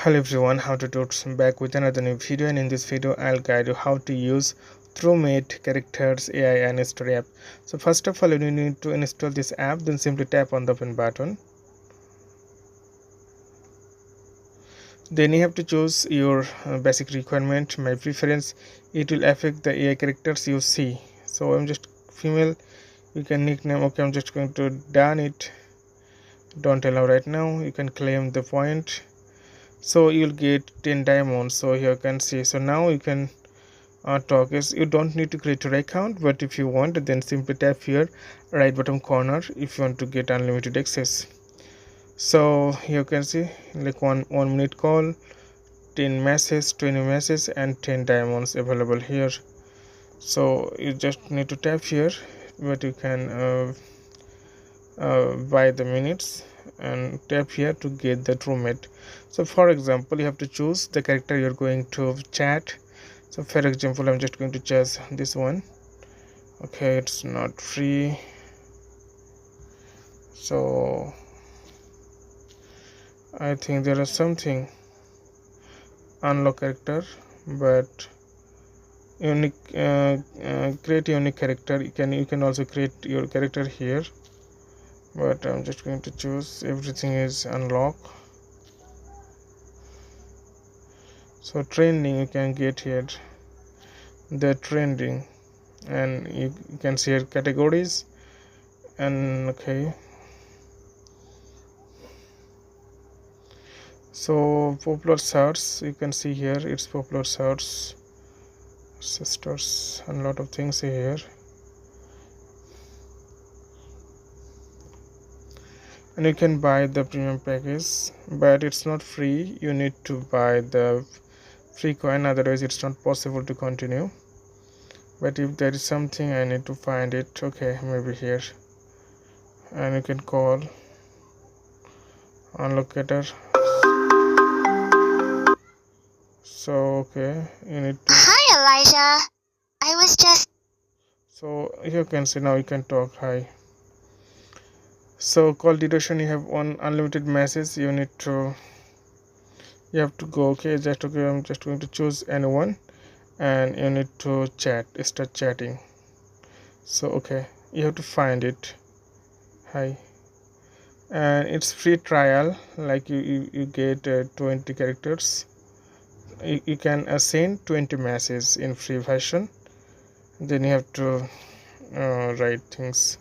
Hello everyone, how to do it. Back with another new video, and in this video I'll guide you how to use TruMate characters AI and story app. So first of all, you need to install this app, then simply tap on the open button. Then you have to choose your basic requirement. My preference, it will affect the AI characters you see. So I'm just female, you can nickname. Okay, I'm just going to done it. Don't allow right now. You can claim the point, so you'll get 10 diamonds. So here you can see, so now you can talk. Is you don't need to create your account, but if you want, then simply tap here right bottom corner if you want to get unlimited access. So you can see like one minute call, 10 messages, 20 messages, and 10 diamonds available here. So you just need to tap here, but you can buy the minutes and tap here to get the TruMate. So for example, you have to choose the character you're going to chat. So for example, I'm just going to choose this one. Okay, it's not free, so I think there is something unlock character, but unique create unique character. You can also create your character here, but I'm just going to choose everything is unlock. So trending, you can get here the trending, and you can see here categories, and okay, so popular search, you can see here it's popular search, sisters, and a lot of things here. And you can buy the premium package, but it's not free. You need to buy the free coin, otherwise it's not possible to continue. But if there is something, I need to find it. Okay, maybe here, and you can call unlocator. So okay, you need to. Hi Elijah, I was just. So you can see now you can talk. Hi. So call duration, you have one unlimited message. You have to go. Okay, just okay, I'm just going to choose anyone, and you need to start chatting. So okay, you have to find it. Hi. And it's free trial, like you get 20 characters. You can send 20 messages in free version. Then you have to write things.